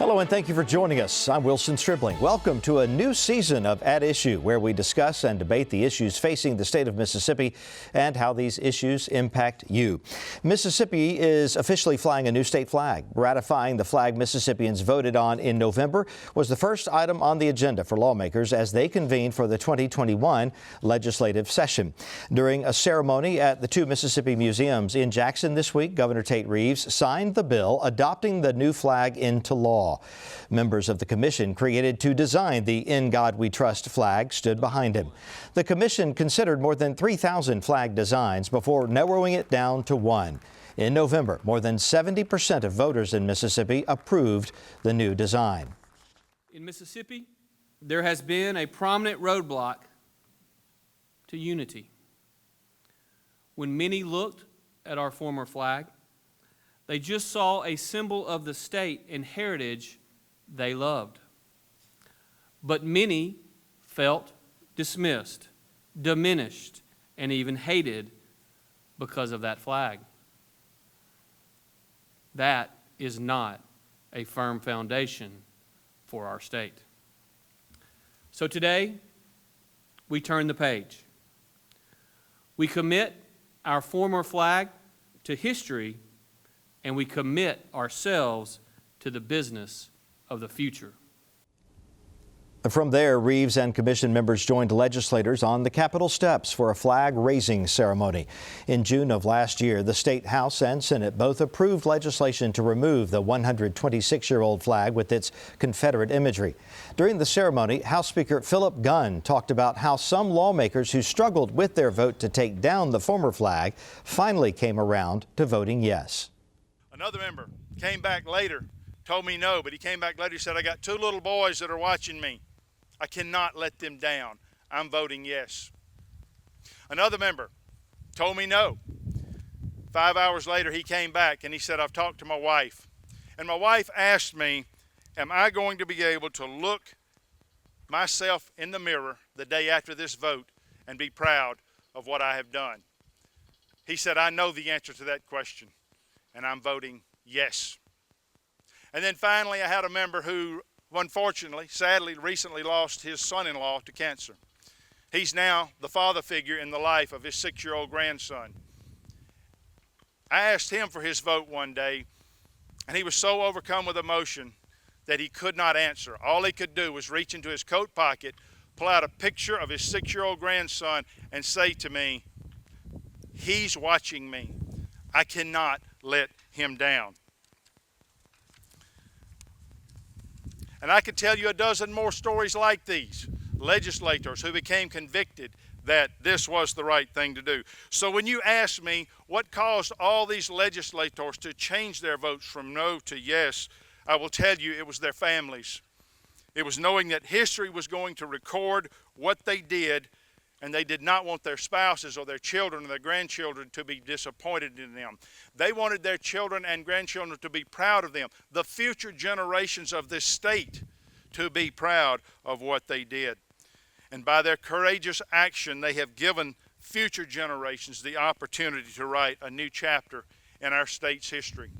Hello and thank you for joining us. I'm Wilson Stribling. Welcome to a new season of At Issue, where we discuss and debate the issues facing the state of Mississippi and how these issues impact you. Mississippi is officially flying a new state flag. Ratifying the flag Mississippians voted on in November was the first item on the agenda for lawmakers as they convened for the 2021 legislative session. During a ceremony at the two Mississippi museums in Jackson this week, Governor Tate Reeves signed the bill adopting the new flag into law. Members of the commission created to design the In God We Trust flag stood behind him. The commission considered more than 3,000 flag designs before narrowing it down to one. In November, more than 70% of voters in Mississippi approved the new design. In Mississippi, there has been a prominent roadblock to unity. When many looked at our former flag, they just saw a symbol of the state and heritage they loved. But many felt dismissed, diminished, and even hated because of that flag. That is not a firm foundation for our state. So today, we turn the page. We commit our former flag to history, and we commit ourselves to the business of the future. From there, Reeves and commission members joined legislators on the Capitol steps for a flag-raising ceremony. In June of last year, the State House and Senate both approved legislation to remove the 126-year-old flag with its Confederate imagery. During the ceremony, House Speaker Philip Gunn talked about how some lawmakers who struggled with their vote to take down the former flag finally came around to voting yes. Another member came back later, told me no, but he came back later, he said, I got two little boys that are watching me. I cannot let them down. I'm voting yes. Another member told me no. 5 hours later, he came back and he said, I've talked to my wife. And my wife asked me, am I going to be able to look myself in the mirror the day after this vote and be proud of what I have done? He said, I know the answer to that question, and I'm voting yes. And then finally, I had a member who, unfortunately, sadly, recently lost his son-in-law to cancer. He's now the father figure in the life of his 6-year-old grandson. I asked him for his vote one day, and he was so overcome with emotion that he could not answer. All he could do was reach into his coat pocket, pull out a picture of his 6-year-old grandson, and say to me, he's watching me. I cannot let him down. And I could tell you a dozen more stories like these. Legislators who became convicted that this was the right thing to do. So when you ask me what caused all these legislators to change their votes from no to yes, I will tell you it was their families. It was knowing that history was going to record what they did, and they did not want their spouses or their children or their grandchildren to be disappointed in them. They wanted their children and grandchildren to be proud of them, the future generations of this state to be proud of what they did. And by their courageous action, they have given future generations the opportunity to write a new chapter in our state's history.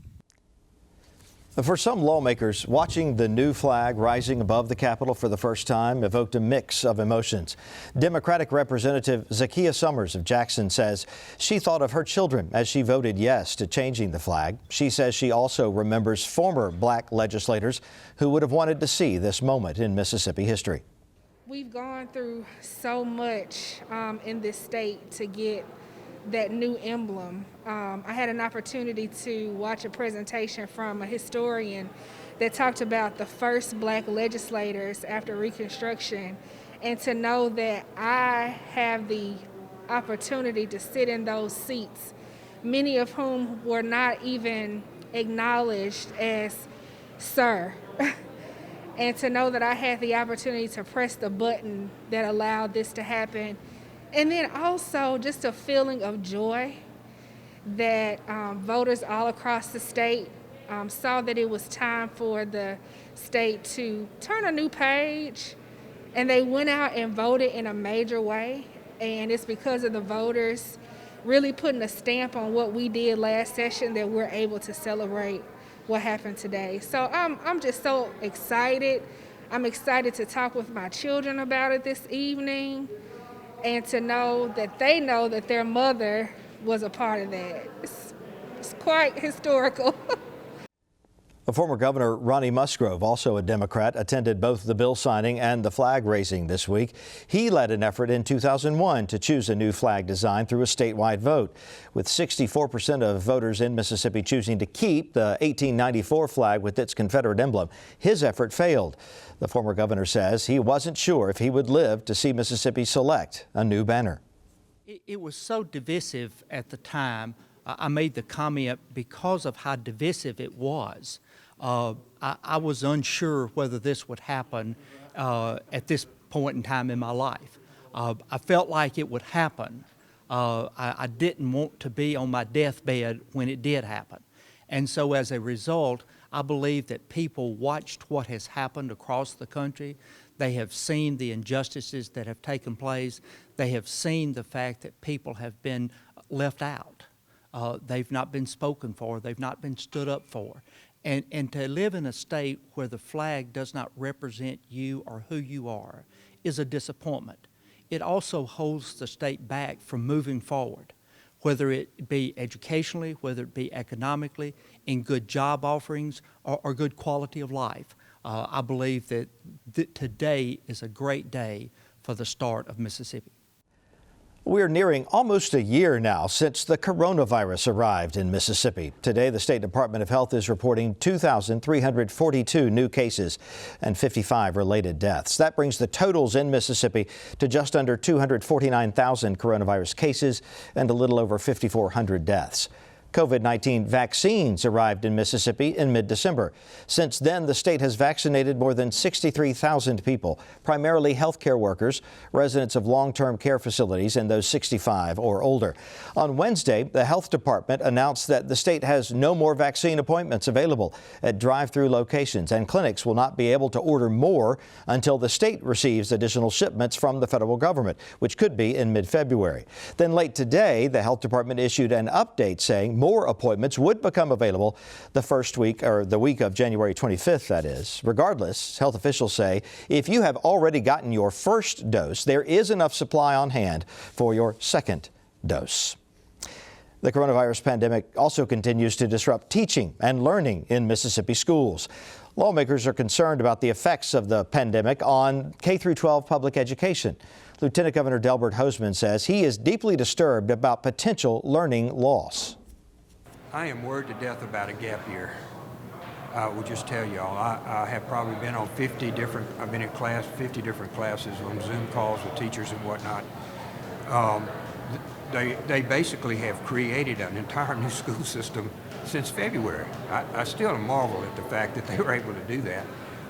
For some lawmakers, watching the new flag rising above the Capitol for the first time evoked a mix of emotions. Democratic Representative Zakiya Summers of Jackson says she thought of her children as she voted yes to changing the flag. She says she also remembers former black legislators who would have wanted to see this moment in Mississippi history. We've gone through so much in this state to get that new emblem. I had an opportunity to watch a presentation from a historian that talked about the first black legislators after Reconstruction, and to know that I have the opportunity to sit in those seats, many of whom were not even acknowledged as sir. And to know that I had the opportunity to press the button that allowed this to happen. And then also just a feeling of joy that voters all across the state saw that it was time for the state to turn a new page, and they went out and voted in a major way. And it's because of the voters really putting a stamp on what we did last session that we're able to celebrate what happened today. So I'm just so excited. I'm excited to talk with my children about it this evening and to know that they know that their mother was a part of that. It's quite historical. The former Governor Ronnie Musgrove, also a Democrat, attended both the bill signing and the flag raising this week. He led an effort in 2001 to choose a new flag design through a statewide vote. With 64% of voters in Mississippi choosing to keep the 1894 flag with its Confederate emblem, his effort failed. The former governor says he wasn't sure if he would live to see Mississippi select a new banner. It was so divisive at the time. I made the comment because of how divisive it was. I was unsure whether this would happen at this point in time in my life. I felt like it would happen. I didn't want to be on my deathbed when it did happen. And so as a result, I believe that people watched what has happened across the country. They have seen the injustices that have taken place. They have seen the fact that people have been left out. They've not been spoken for. They've not been stood up for. And to live in a state where the flag does not represent you or who you are is a disappointment. It also holds the state back from moving forward, whether it be educationally, whether it be economically, in good job offerings or good quality of life. I believe that today is a great day for the start of Mississippi. We're nearing almost a year now since the coronavirus arrived in Mississippi. Today, the State Department of Health is reporting 2,342 new cases and 55 related deaths. That brings the totals in Mississippi to just under 249,000 coronavirus cases and a little over 5,400 deaths. COVID-19 vaccines arrived in Mississippi in mid-December. Since then, the state has vaccinated more than 63,000 people, primarily healthcare workers, residents of long-term care facilities, and those 65 or older. On Wednesday, the health department announced that the state has no more vaccine appointments available at drive-through locations, and clinics will not be able to order more until the state receives additional shipments from the federal government, which could be in mid-February. Then late today, the health department issued an update saying more appointments would become available the first week, or the week of January 25th, that is. Regardless, health officials say if you have already gotten your first dose, there is enough supply on hand for your second dose. The coronavirus pandemic also continues to disrupt teaching and learning in Mississippi schools. Lawmakers are concerned about the effects of the pandemic on K-12 public education. Lieutenant Governor Delbert Hosemann says he is deeply disturbed about potential learning loss. I am worried to death about a gap year. I will just tell y'all, I have probably been on 50 different classes on Zoom calls with teachers and whatnot. They basically have created an entire new school system since February. I still marvel at the fact that they were able to do that.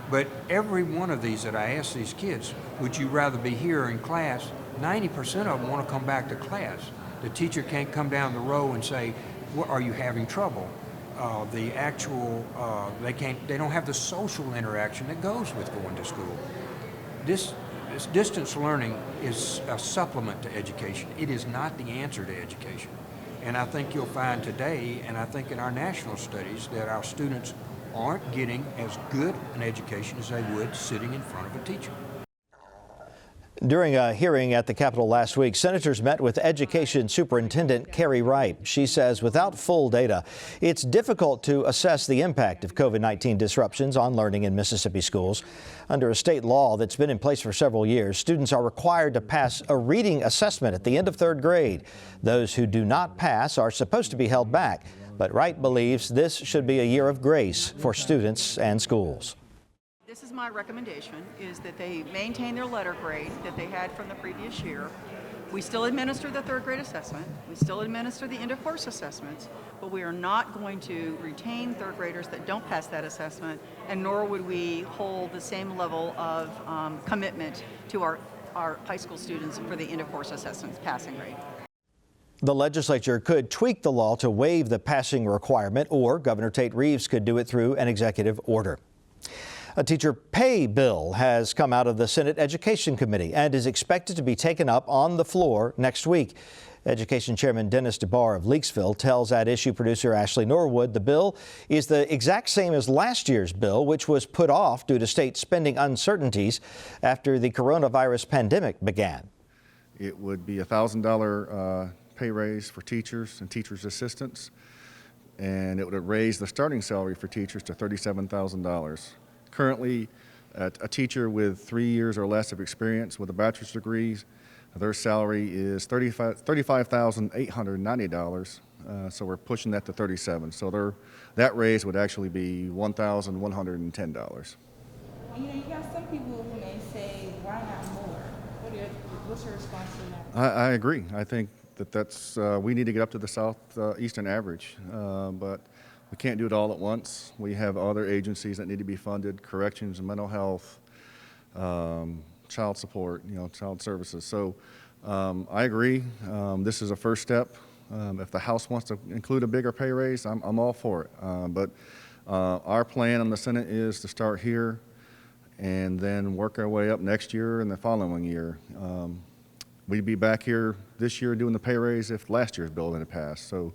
But every one of these that I ask these kids, would you rather be here in class? 90% of them want to come back to class. The teacher can't come down the row and say, are you having trouble? They don't have the social interaction that goes with going to school. This distance learning is a supplement to education. It is not the answer to education. And I think you'll find today, and I think in our national studies, that our students aren't getting as good an education as they would sitting in front of a teacher. During a hearing at the Capitol last week, senators met with Education Superintendent Carrie Wright. She says without full data, it's difficult to assess the impact of COVID-19 disruptions on learning in Mississippi schools. Under a state law that's been in place for several years, students are required to pass a reading assessment at the end of third grade. Those who do not pass are supposed to be held back, but Wright believes this should be a year of grace for students and schools. This is my recommendation, is that they maintain their letter grade that they had from the previous year. We still administer the third grade assessment. We still administer the end of course assessments, but we are not going to retain third graders that don't pass that assessment, and nor would we hold the same level of commitment to our high school students for the end of course assessments passing rate. The legislature could tweak the law to waive the passing requirement, or Governor Tate Reeves could do it through an executive order. A teacher pay bill has come out of the Senate Education Committee and is expected to be taken up on the floor next week. Education Chairman Dennis DeBar of Leakesville tells At Issue producer Ashley Norwood the bill is the exact same as last year's bill, which was put off due to state spending uncertainties after the coronavirus pandemic began. It would be a $1,000 pay raise for teachers and teachers' assistants, and it would raise the starting salary for teachers to $37,000. Currently, a teacher with 3 years or less of experience with a bachelor's degree, their salary is $35,890. So we're pushing that to $37,000. So that raise would actually be $1,110. You got some people who may say, why not more? What's your response to that? I agree. I think that's we need to get up to the southeastern average, but we can't do it all at once. We have other agencies that need to be funded: corrections, mental health, child support, child services. So I agree. This is a first step. If the House wants to include a bigger pay raise, I'm all for it. But our plan in the Senate is to start here and then work our way up next year and the following year. We'd be back here this year doing the pay raise if last year's bill didn't pass. So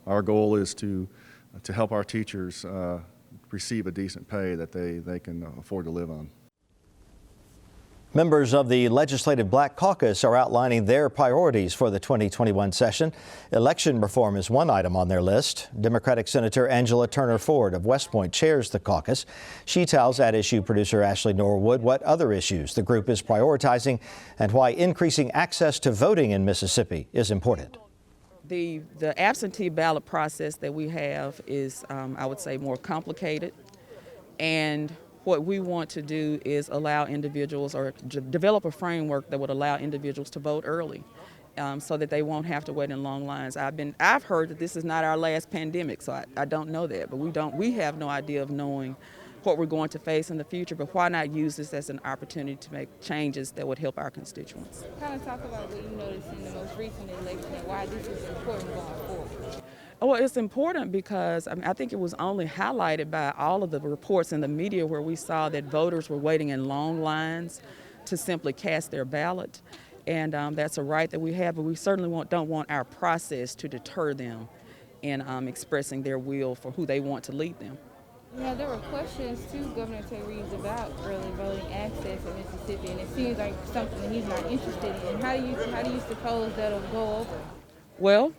our goal is to help our teachers receive a decent pay that they can afford to live on. Members of the Legislative Black Caucus are outlining their priorities for the 2021 session. Election reform is one item on their list. Democratic Senator Angela Turner Ford of West Point chairs the caucus. She tells At Issue producer Ashley Norwood what other issues the group is prioritizing and why increasing access to voting in Mississippi is important. The absentee ballot process that we have is, I would say, more complicated, and what we want to do is allow individuals, or develop a framework that would allow individuals to vote early, so that they won't have to wait in long lines. I've heard that this is not our last pandemic, so I don't know that, but we have no idea of knowing what we're going to face in the future. But why not use this as an opportunity to make changes that would help our constituents? Kind of talk about what you noticed in the most recent election and why this is important going forward. Well, it's important because I think it was only highlighted by all of the reports in the media where we saw that voters were waiting in long lines to simply cast their ballot. And that's a right that we have, but we certainly don't want our process to deter them in expressing their will for who they want to lead them. There were questions to Governor Tate Reeves about early voting access in Mississippi, and it seems like something that he's not interested in. How do you suppose that'll go over? Well,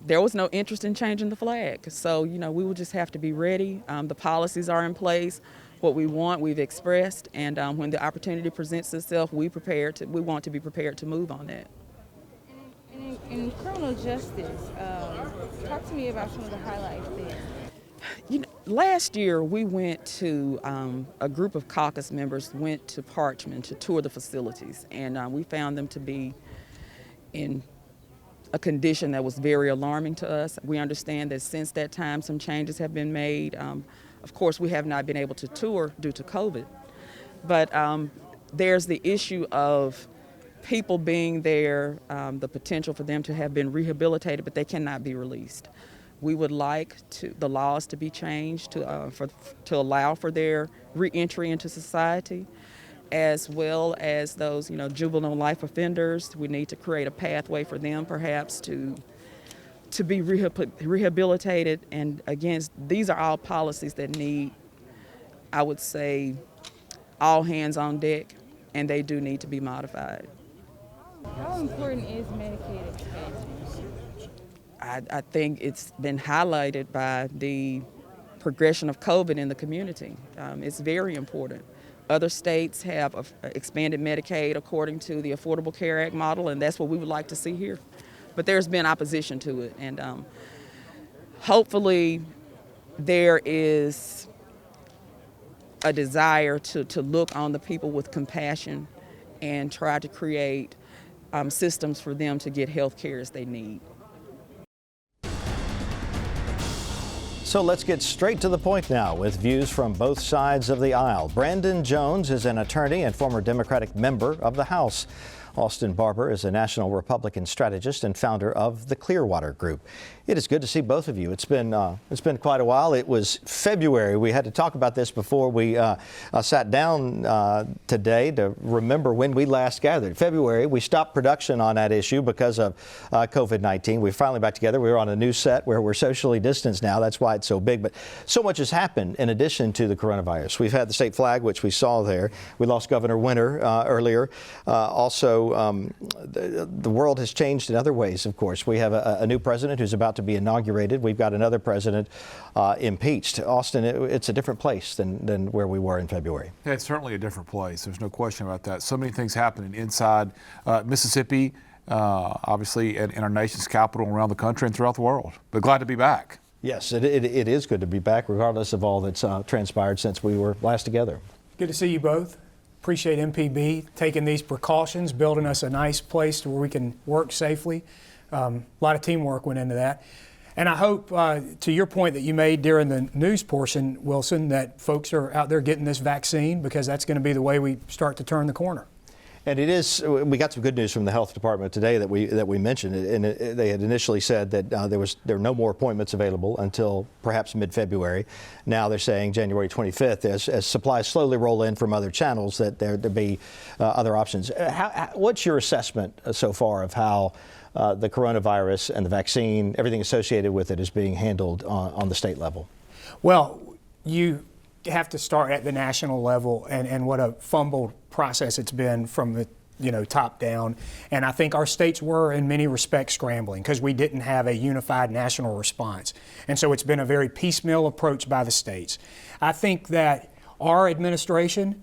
there was no interest in changing the flag. So, we will just have to be ready. The policies are in place. What we want, we've expressed. And when the opportunity presents itself, we want to be prepared to move on that. In criminal justice, talk to me about some of the highlights there. Last year we went to, a group of caucus members went to Parchman to tour the facilities. And we found them to be in a condition that was very alarming to us. We understand that since that time some changes have been made. Of course, we have not been able to tour due to COVID, but there's the issue of people being there, the potential for them to have been rehabilitated, but they cannot be released. We would like the laws to be changed to allow for their re-entry into society, as well as those, juvenile life offenders. We need to create a pathway for them, perhaps, to be rehabilitated. And again, these are all policies that need, I would say, all hands on deck, and they do need to be modified. How important is Medicaid expansion? I think it's been highlighted by the progression of COVID in the community. It's very important. Other states have expanded Medicaid according to the Affordable Care Act model, and that's what we would like to see here. But there's been opposition to it, and hopefully there is a desire to look on the people with compassion and try to create systems for them to get health care as they need. So let's get straight to the point now with views from both sides of the aisle. Brandon Jones is an attorney and former Democratic member of the House. Austin Barber is a national Republican strategist and founder of the Clearwater Group. It is good to see both of you. It's been quite a while. It was February. We had to talk about this before we sat down today to remember when we last gathered. February, we stopped production on that issue because of COVID-19. We're finally back together. We're on a new set where we're socially distanced now. That's why it's so big. But so much has happened in addition to the coronavirus. We've had the state flag, which we saw there. We lost Governor Winter earlier. The world has changed in other ways, of course. We have a new president who's about to be inaugurated. We've got another president impeached. Austin, it's a different place than where we were in February. Yeah, it's certainly a different place. There's no question about that. So many things happening inside Mississippi, obviously in our nation's capital, around the country and throughout the world. But glad to be back. Yes, it is good to be back, regardless of all that's transpired since we were last together. Good to see you both. Appreciate MPB taking these precautions, building us a nice place to where we can work safely. A lot of teamwork went into that. And I hope, to your point that you made during the news portion, Wilson, that folks are out there getting this vaccine, because that's going to be the way we start to turn the corner. And it is. We got some good news from the health department today that we mentioned, and they had initially said that there are no more appointments available until perhaps mid-February. Now they're saying January 25th, as supplies slowly roll in from other channels, that there be other options. What's your assessment so far of how the coronavirus and the vaccine, everything associated with it, is being handled on the state level? Well, you have to start at the national level, and what a fumbled process it's been from the top down. And I think our states were in many respects scrambling because we didn't have a unified national response. And so it's been a very piecemeal approach by the states. I think that our administration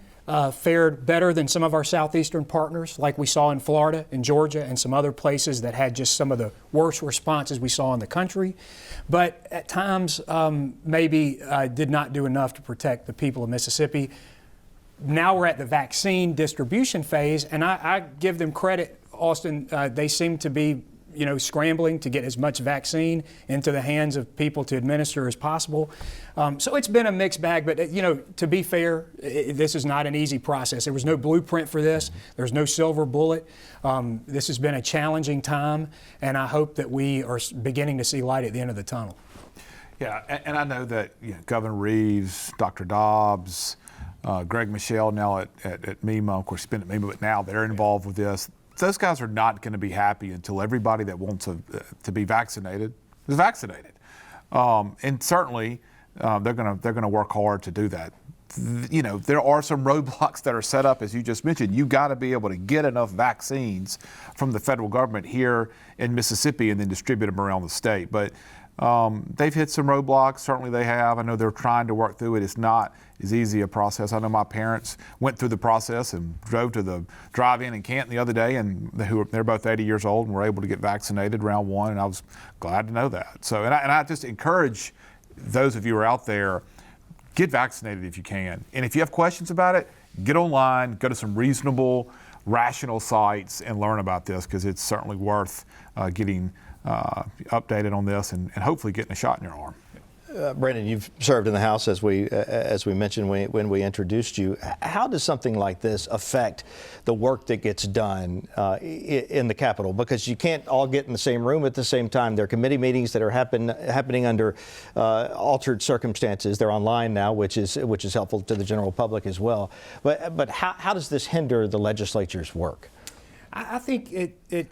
fared better than some of our southeastern partners, like we saw in Florida and Georgia and some other places that had just some of the worst responses we saw in the country. But at times, maybe did not do enough to protect the people of Mississippi. Now we're at the vaccine distribution phase, and I give them credit, Austin. They seem to be scrambling to get as much vaccine into the hands of people to administer as possible. So it's been a mixed bag, but to be fair, this is not an easy process. There was no blueprint for this. There's no silver bullet. This has been a challenging time, and I hope that we are beginning to see light at the end of the tunnel. Yeah, and I know that Governor Reeves, Dr. Dobbs, Greg Michelle now at MEMA, of course, he's been at MEMA, but now they're involved with this. Those guys are not going to be happy until everybody that wants to be vaccinated is vaccinated, and certainly they're going to work hard to do that. There are some roadblocks that are set up, as you just mentioned. You got to be able to get enough vaccines from the federal government here in Mississippi and then distribute them around the state. But they've hit some roadblocks. Certainly they have. I know they're trying to work through it. It's not as easy a process. I know my parents went through the process and drove to the drive-in in Canton the other day, and they're both 80 years old and were able to get vaccinated round one, and I was glad to know that. So, and I just encourage those of you who are out there, get vaccinated if you can. And if you have questions about it, get online, go to some reasonable, rational sites and learn about this, because it's certainly worth getting updated on this and hopefully getting a shot in your arm. Brandon, you've served in the House, as we mentioned when we introduced you. How does something like this affect the work that gets done in the Capitol? Because you can't all get in the same room at the same time. There are committee meetings that are happening under altered circumstances. They're online now, which is helpful to the general public as well. But how does this hinder the legislature's work? I think it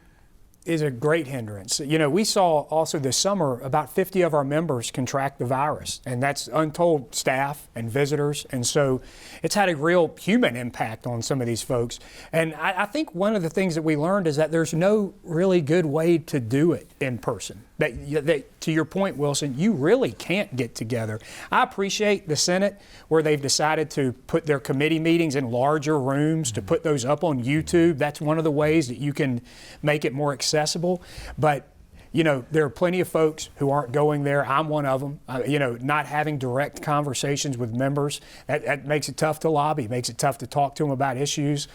is a great hindrance. We saw also this summer about 50 of our members contract the virus, and that's untold staff and visitors. And so it's had a real human impact on some of these folks. And I think one of the things that we learned is that there's no really good way to do it in person. That to your point, Wilson, you really can't get together. I appreciate the Senate, where they've decided to put their committee meetings in larger rooms, to put those up on YouTube. That's one of the ways that you can make it more accessible. But there are plenty of folks who aren't going there. I'm one of them. Not having direct conversations with members, that makes it tough to lobby, makes it tough to talk to them about issues.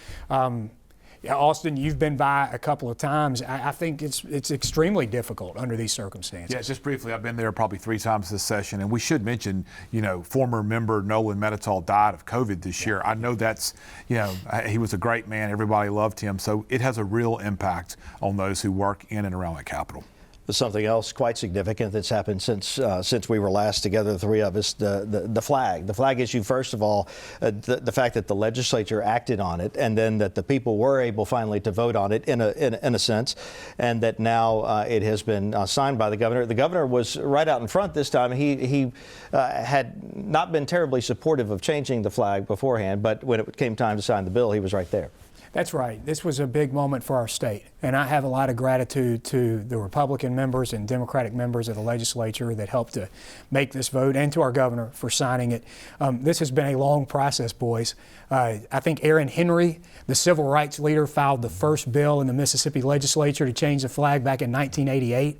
Austin, you've been by a couple of times. I think it's extremely difficult under these circumstances. Yeah, just briefly, I've been there probably 3 times this session, and we should mention, former member Nolan Metatol died of COVID this year. I know that's, he was a great man. Everybody loved him. So it has a real impact on those who work in and around the Capitol. Something else quite significant that's happened since we were last together, the three of us, the flag. The flag issue, first of all, the fact that the legislature acted on it, and then that the people were able finally to vote on it in a sense, and that now it has been signed by the governor. The governor was right out in front this time. He had not been terribly supportive of changing the flag beforehand, but when it came time to sign the bill, he was right there. That's right. This was a big moment for our state, and I have a lot of gratitude to the Republican members and Democratic members of the legislature that helped to make this vote, and to our governor for signing it. This has been a long process, boys. I think Aaron Henry, the civil rights leader, filed the first bill in the Mississippi legislature to change the flag back in 1988.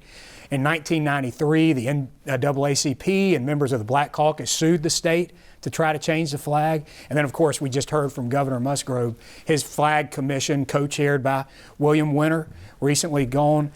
In 1993, the NAACP and members of the Black Caucus sued the state to try to change the flag. And then, of course, we just heard from Governor Musgrove, his flag commission, co-chaired by William Winter, recently gone.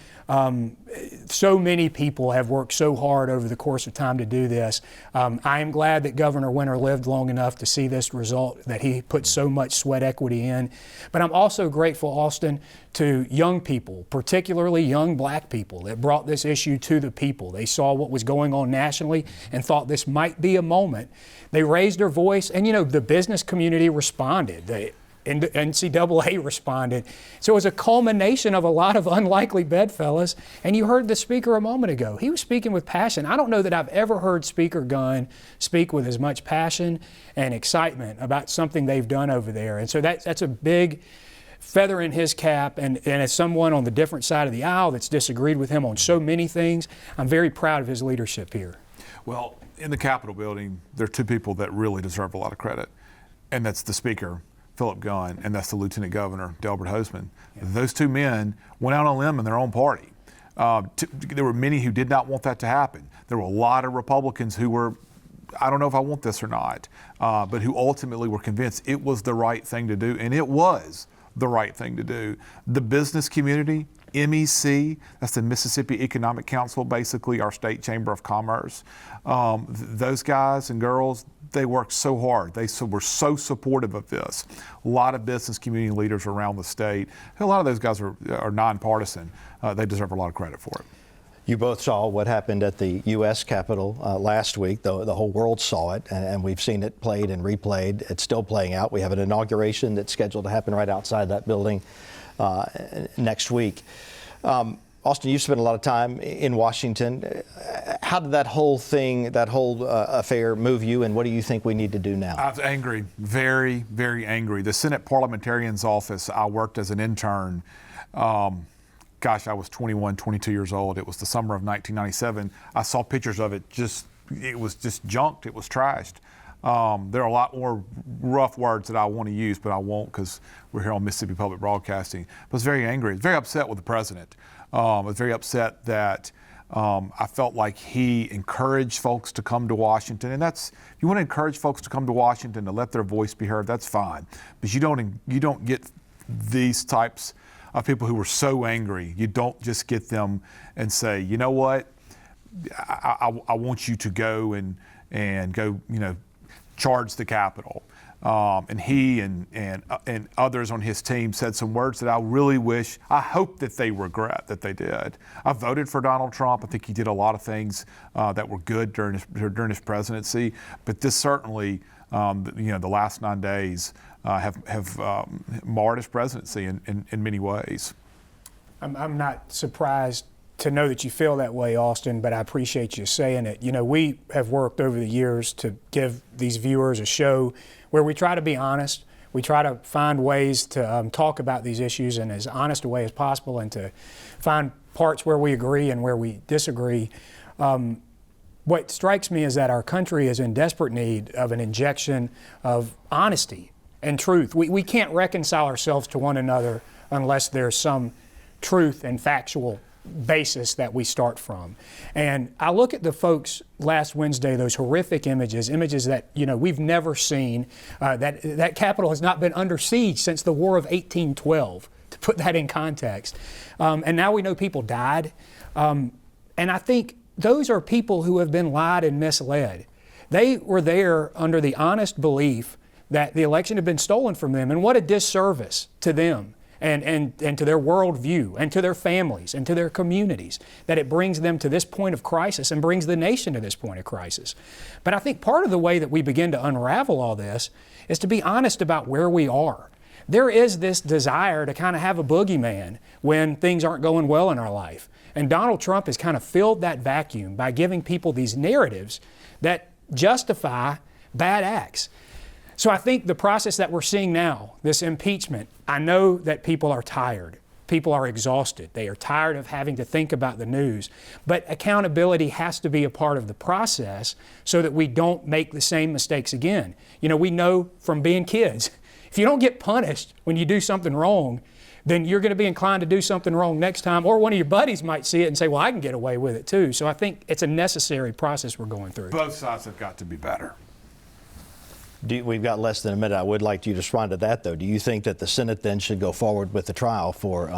So many people have worked so hard over the course of time to do this. I am glad that Governor Winter lived long enough to see this result, that he put so much sweat equity in. But I'm also grateful, Austin, to young people, particularly young black people, that brought this issue to the people. They saw what was going on nationally and thought this might be a moment. They raised their voice, and the business community responded. The NCAA responded. So it was a culmination of a lot of unlikely bedfellows. And you heard the speaker a moment ago. He was speaking with passion. I don't know that I've ever heard Speaker Gunn speak with as much passion and excitement about something they've done over there. And so that's a big feather in his cap. And as someone on the different side of the aisle that's disagreed with him on so many things, I'm very proud of his leadership here. Well, in the Capitol building, there are 2 people that really deserve a lot of credit, and that's the Speaker, Philip Gunn, and that's the Lieutenant Governor, Delbert Hosemann. Yeah. Those 2 men went out on a limb in their own party. There were many who did not want that to happen. There were a lot of Republicans who were, I don't know if I want this or not, but who ultimately were convinced it was the right thing to do, and it was the right thing to do. The business community, MEC, that's the Mississippi Economic Council, basically our state chamber of commerce. Those guys and girls, they worked so hard. They were so supportive of this. A lot of business community leaders around the state. A lot of those guys are nonpartisan. They deserve a lot of credit for it. You both saw what happened at the U.S. Capitol last week. The whole world saw it, and we've seen it played and replayed. It's still playing out. We have an inauguration that's scheduled to happen right outside that building next week. Austin, you've spent a lot of time in Washington. How did that whole thing, affair move you, and what do you think we need to do now? I was angry, very, very angry. The Senate Parliamentarian's Office, I worked as an intern. I was 21, 22 years old. It was the summer of 1997. I saw pictures of it. It was just junked. It was trashed. There are a lot more rough words that I want to use, but I won't because we're here on Mississippi Public Broadcasting. But I was very angry. I was very upset with the president. I was very upset that I felt like he encouraged folks to come to Washington. And if you want to encourage folks to come to Washington to let their voice be heard, that's fine. But you don't get these types of people who are so angry. You don't just get them and say, you know what, I want you to go and go, charge the Capitol. And he and others on his team said some words that I hope that they regret that they did. I voted for Donald Trump. I think he did a lot of things that were good during his presidency. But this certainly, the last 9 days have marred his presidency in many ways. I'm not surprised to know that you feel that way, Austin, but I appreciate you saying it. We have worked over the years to give these viewers a show where we try to be honest. We try to find ways to talk about these issues in as honest a way as possible, and to find parts where we agree and where we disagree. What strikes me is that our country is in desperate need of an injection of honesty and truth. We can't reconcile ourselves to one another unless there's some truth and factual basis that we start from. And I look at the folks last Wednesday, those horrific images that we've never seen. That Capitol has not been under siege since the War of 1812. to put that in context. And now we know people died. And I think those are people who have been lied and misled. They were there under the honest belief that the election had been stolen from them, and what a disservice to them and to their worldview and to their families and to their communities that it brings them to this point of crisis and brings the nation to this point of crisis. But I think part of the way that we begin to unravel all this is to be honest about where we are. There is this desire to kind of have a boogeyman when things aren't going well in our life. And Donald Trump has kind of filled that vacuum by giving people these narratives that justify bad acts. So I think the process that we're seeing now, this impeachment, I know that people are tired. People are exhausted. They are tired of having to think about the news. But accountability has to be a part of the process so that we don't make the same mistakes again. You know, we know from being kids, if you don't get punished when you do something wrong, then you're going to be inclined to do something wrong next time, or one of your buddies might see it and say, well, I can get away with it too. So I think it's a necessary process we're going through. Both sides have got to be better. We've got less than a minute. I would like you to respond to that, though. Do you think that the Senate then should go forward with the trial for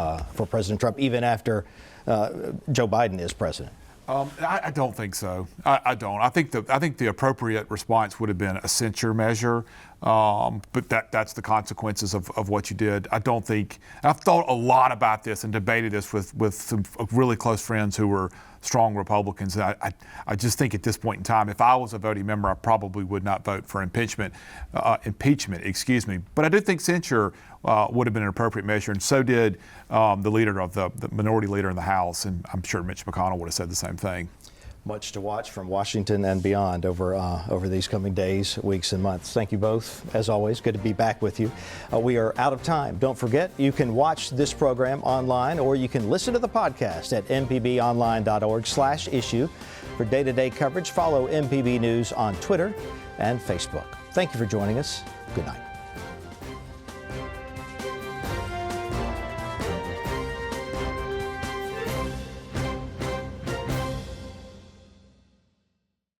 President Trump, even after Joe Biden is president? I don't think so. I don't. I think the appropriate response would have been a censure measure, but that's the consequences of what you did. I don't think. I've thought a lot about this and debated this with some really close friends who were strong Republicans. I just think at this point in time, if I was a voting member, I probably would not vote for impeachment. Excuse me. But I do think censure would have been an appropriate measure, and so did the leader of the minority leader in the House, and I'm sure Mitch McConnell would have said the same thing. Much to watch from Washington and beyond over these coming days, weeks, and months. Thank you both. As always, good to be back with you. We are out of time. Don't forget, you can watch this program online, or you can listen to the podcast at mpbonline.org/issue. For day-to-day coverage, follow MPB News on Twitter and Facebook. Thank you for joining us. Good night.